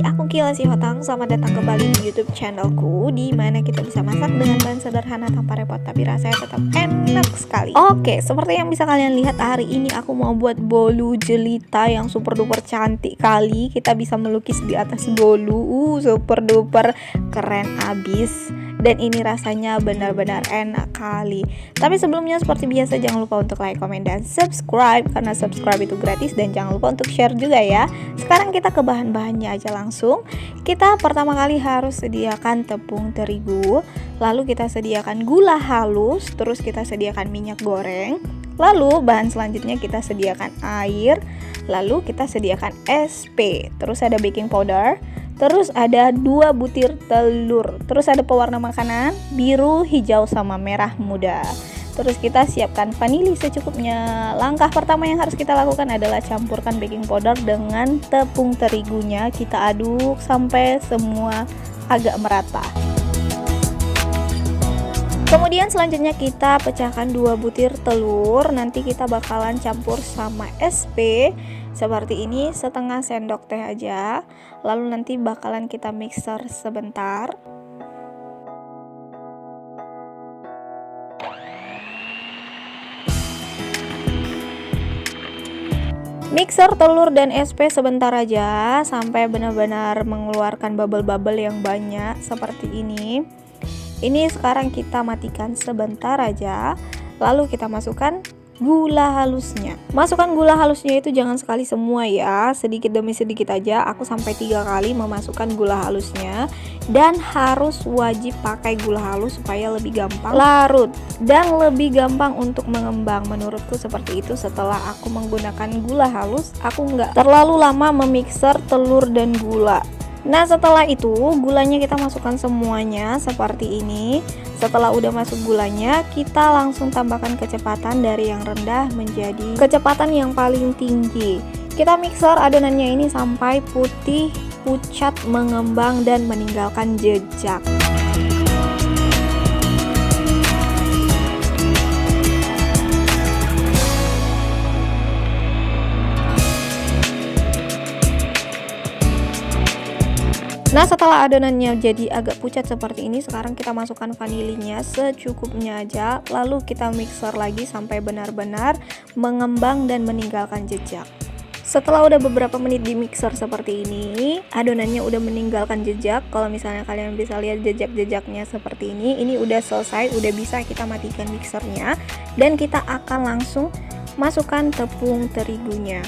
Aku Kila si Hotang. Selamat datang kembali di YouTube channelku, di mana kita bisa masak dengan bahan sederhana tanpa repot, tapi rasanya tetap enak sekali. Oke, seperti yang bisa kalian lihat, hari ini aku mau buat bolu jelita yang super duper cantik kali. Kita bisa melukis di atas bolu, super duper keren abis. Dan ini rasanya benar-benar enak kali. Tapi sebelumnya seperti biasa, jangan lupa untuk like, komen, dan subscribe, karena subscribe itu gratis. Dan jangan lupa untuk share juga ya. Sekarang kita ke bahan-bahannya aja langsung. Kita pertama kali harus sediakan tepung terigu, lalu kita sediakan gula halus, terus kita sediakan minyak goreng, lalu bahan selanjutnya kita sediakan air, lalu kita sediakan SP, terus ada baking powder, terus ada 2 butir telur, terus ada pewarna makanan biru, hijau, sama merah muda. Terus kita siapkan vanili secukupnya. Langkah pertama yang harus kita lakukan adalah campurkan baking powder dengan tepung terigunya. Kita aduk sampai semua agak merata. Kemudian selanjutnya kita pecahkan 2 butir telur. Nanti kita bakalan campur sama SP seperti ini, setengah sendok teh aja. Lalu nanti bakalan kita mixer sebentar. Mixer telur dan SP sebentar aja sampai benar-benar mengeluarkan bubble-bubble yang banyak seperti ini. Ini sekarang kita matikan sebentar aja, lalu kita masukkan gula halusnya. Masukkan gula halusnya itu jangan sekali semua ya, sedikit demi sedikit aja. Aku sampai 3 kali memasukkan gula halusnya, dan harus wajib pakai gula halus supaya lebih gampang larut dan lebih gampang untuk mengembang. Menurutku seperti itu. Setelah aku menggunakan gula halus, aku nggak terlalu lama memixer telur dan gula. Nah, setelah itu gulanya kita masukkan semuanya seperti ini. Setelah udah masuk gulanya, kita langsung tambahkan kecepatan dari yang rendah menjadi kecepatan yang paling tinggi. Kita mixer adonannya ini sampai putih, pucat, mengembang, dan meninggalkan jejak. Nah, setelah adonannya jadi agak pucat seperti ini, sekarang kita masukkan vanilinya secukupnya aja, lalu kita mixer lagi sampai benar-benar mengembang dan meninggalkan jejak. Setelah udah beberapa menit di mixer seperti ini, adonannya udah meninggalkan jejak. Kalau misalnya kalian bisa lihat jejak-jejaknya seperti ini udah selesai, udah bisa kita matikan mixernya, dan kita akan langsung masukkan tepung terigunya.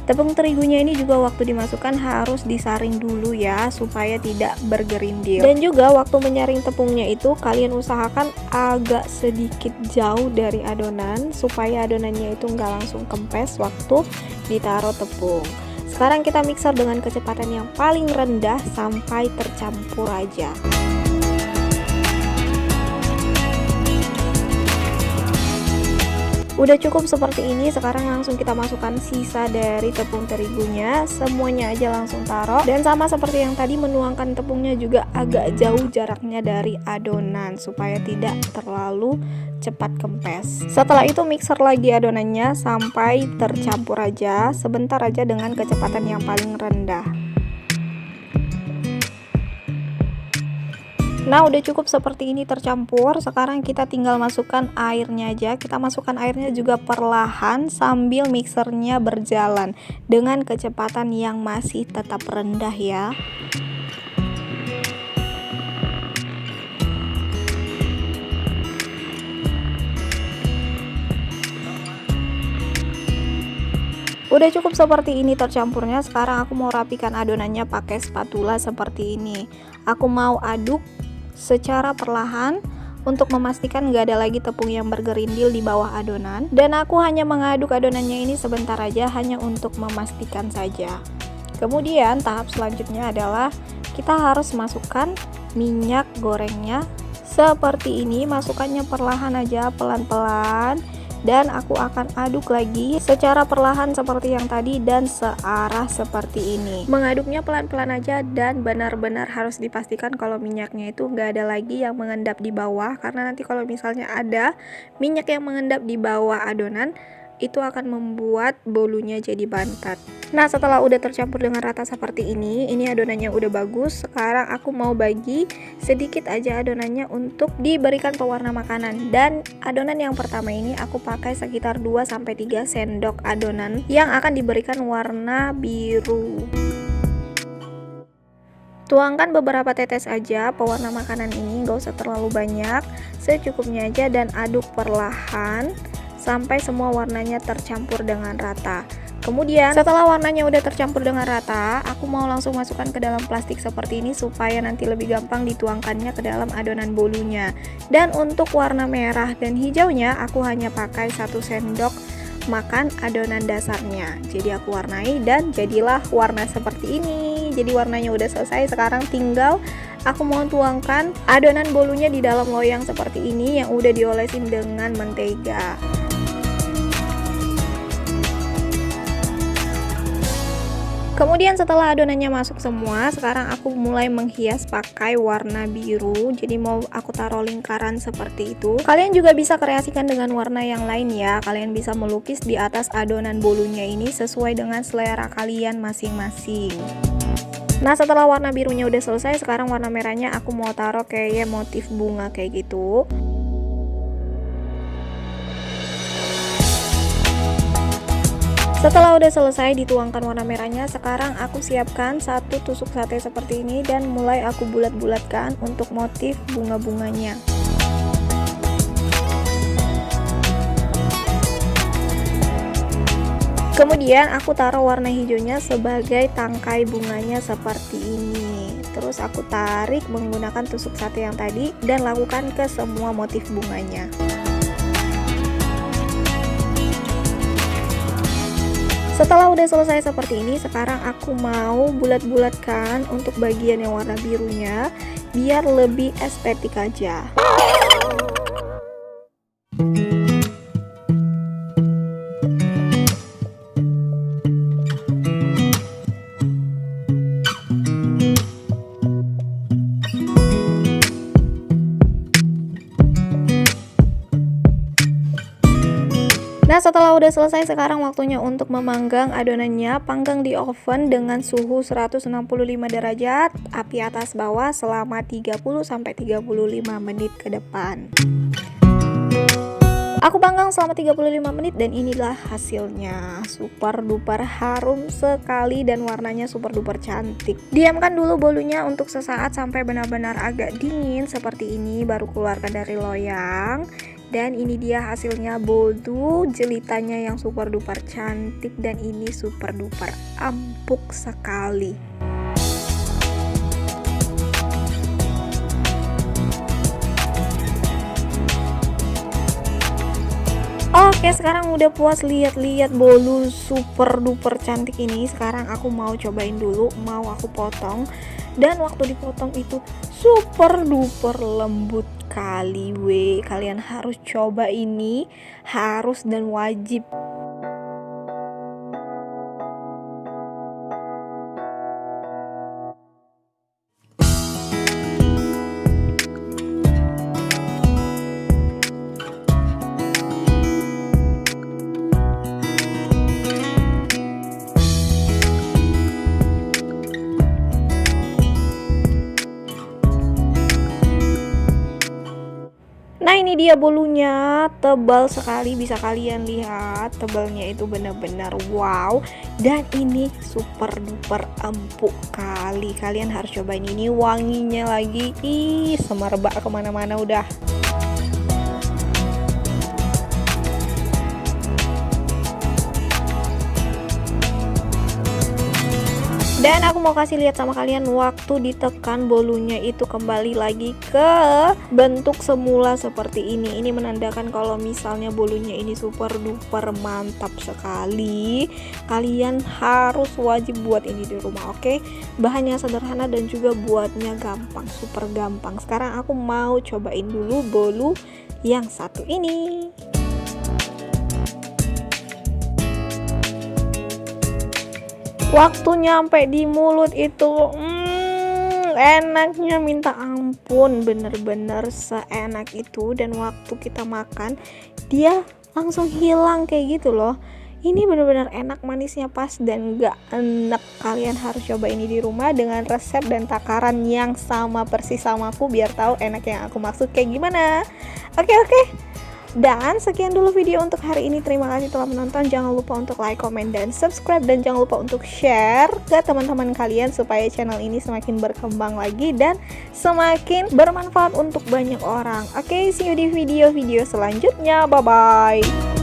Tepung terigunya ini juga waktu dimasukkan harus disaring dulu ya, supaya tidak bergerindil. Dan juga waktu menyaring tepungnya itu kalian usahakan agak sedikit jauh dari adonan, supaya adonannya itu nggak langsung kempes waktu ditaruh tepung. Sekarang kita mixer dengan kecepatan yang paling rendah sampai tercampur aja. Udah cukup seperti ini. Sekarang langsung kita masukkan sisa dari tepung terigunya, semuanya aja langsung taruh. Dan sama seperti yang tadi, menuangkan tepungnya juga agak jauh jaraknya dari adonan supaya tidak terlalu cepat kempes. Setelah itu mixer lagi adonannya sampai tercampur aja, sebentar aja dengan kecepatan yang paling rendah. Nah, udah cukup seperti ini tercampur. Sekarang kita tinggal masukkan airnya aja. Kita masukkan airnya juga perlahan sambil mixernya berjalan dengan kecepatan yang masih tetap rendah ya. Udah cukup seperti ini tercampurnya. Sekarang aku mau rapikan adonannya pakai spatula seperti ini. Aku mau aduk secara perlahan untuk memastikan gak ada lagi tepung yang bergerindil di bawah adonan. Dan aku hanya mengaduk adonannya ini sebentar aja, hanya untuk memastikan saja. Kemudian tahap selanjutnya adalah kita harus masukkan minyak gorengnya seperti ini. Masukkannya perlahan aja, pelan-pelan. Dan aku akan aduk lagi secara perlahan seperti yang tadi dan searah seperti ini. Mengaduknya pelan-pelan aja dan benar-benar harus dipastikan kalau minyaknya itu nggak ada lagi yang mengendap di bawah, karena nanti kalau misalnya ada minyak yang mengendap di bawah adonan, itu akan membuat bolunya jadi bantat. Nah, setelah udah tercampur dengan rata seperti ini adonannya udah bagus. Sekarang aku mau bagi sedikit aja adonannya untuk diberikan pewarna makanan. Dan adonan yang pertama ini aku pakai sekitar 2-3 sendok adonan yang akan diberikan warna biru. Tuangkan beberapa tetes aja pewarna makanan ini, gak usah terlalu banyak, secukupnya aja, dan aduk perlahan sampai semua warnanya tercampur dengan rata. Kemudian setelah warnanya udah tercampur dengan rata, aku mau langsung masukkan ke dalam plastik seperti ini supaya nanti lebih gampang dituangkannya ke dalam adonan bolunya. Dan untuk warna merah dan hijaunya aku hanya pakai 1 sendok makan adonan dasarnya. Jadi aku warnai dan jadilah warna seperti ini. Jadi warnanya udah selesai, sekarang tinggal aku mau tuangkan adonan bolunya di dalam loyang seperti ini yang udah diolesin dengan mentega. Kemudian setelah adonannya masuk semua, sekarang aku mulai menghias pakai warna biru. Jadi mau aku taruh lingkaran seperti itu. Kalian juga bisa kreasikan dengan warna yang lain ya. Kalian bisa melukis di atas adonan bolunya ini sesuai dengan selera kalian masing-masing. Nah, setelah warna birunya udah selesai, sekarang warna merahnya aku mau taruh kayak motif bunga kayak gitu. Setelah udah selesai dituangkan warna merahnya, sekarang aku siapkan 1 tusuk sate seperti ini dan mulai aku bulat-bulatkan untuk motif bunga-bunganya. Kemudian aku taruh warna hijaunya sebagai tangkai bunganya seperti ini. Terus aku tarik menggunakan tusuk sate yang tadi dan lakukan ke semua motif bunganya. Setelah udah selesai seperti ini, sekarang aku mau bulat-bulatkan untuk bagian yang warna birunya biar lebih estetik aja. Nah, setelah udah selesai, sekarang waktunya untuk memanggang adonannya. Panggang di oven dengan suhu 165 derajat, api atas bawah selama 30-35 menit ke depan. Aku panggang selama 35 menit dan inilah hasilnya. Super duper harum sekali dan warnanya super duper cantik. Diamkan dulu bolunya untuk sesaat sampai benar-benar agak dingin seperti ini, baru keluarkan dari loyang. Dan ini dia hasilnya bolu jelitanya yang super duper cantik dan ini super duper empuk sekali. Oke, sekarang udah puas lihat-lihat bolu super duper cantik ini. Sekarang aku mau cobain dulu, mau aku potong. Dan waktu dipotong itu super duper lembut kali weh. Kalian harus coba ini, harus dan wajib. Nah, ini dia bolunya, tebal sekali, bisa kalian lihat tebalnya itu benar-benar wow. Dan ini super duper empuk kali, kalian harus cobain ini, wanginya lagi, ih semerbak kemana-mana udah. Dan aku mau kasih lihat sama kalian waktu ditekan bolunya itu kembali lagi ke bentuk semula seperti ini. Ini menandakan kalau misalnya bolunya ini super duper mantap sekali. Kalian harus wajib buat ini di rumah, oke? Bahannya sederhana dan juga buatnya gampang, super gampang. Sekarang aku mau cobain dulu bolu yang satu ini. Waktu nyampe di mulut itu enaknya minta ampun, bener-bener seenak itu. Dan waktu kita makan dia langsung hilang kayak gitu loh. Ini bener-bener enak, manisnya pas dan gak enak. Kalian harus coba ini di rumah dengan resep dan takaran yang sama persis sama aku, biar tahu enak yang aku maksud kayak gimana. Oke. Dan sekian dulu video untuk hari ini. Terima kasih telah menonton. Jangan lupa untuk like, comment, dan subscribe. Dan jangan lupa untuk share ke teman-teman kalian supaya channel ini semakin berkembang lagi dan semakin bermanfaat untuk banyak orang. Oke, see you di video-video selanjutnya. Bye-bye.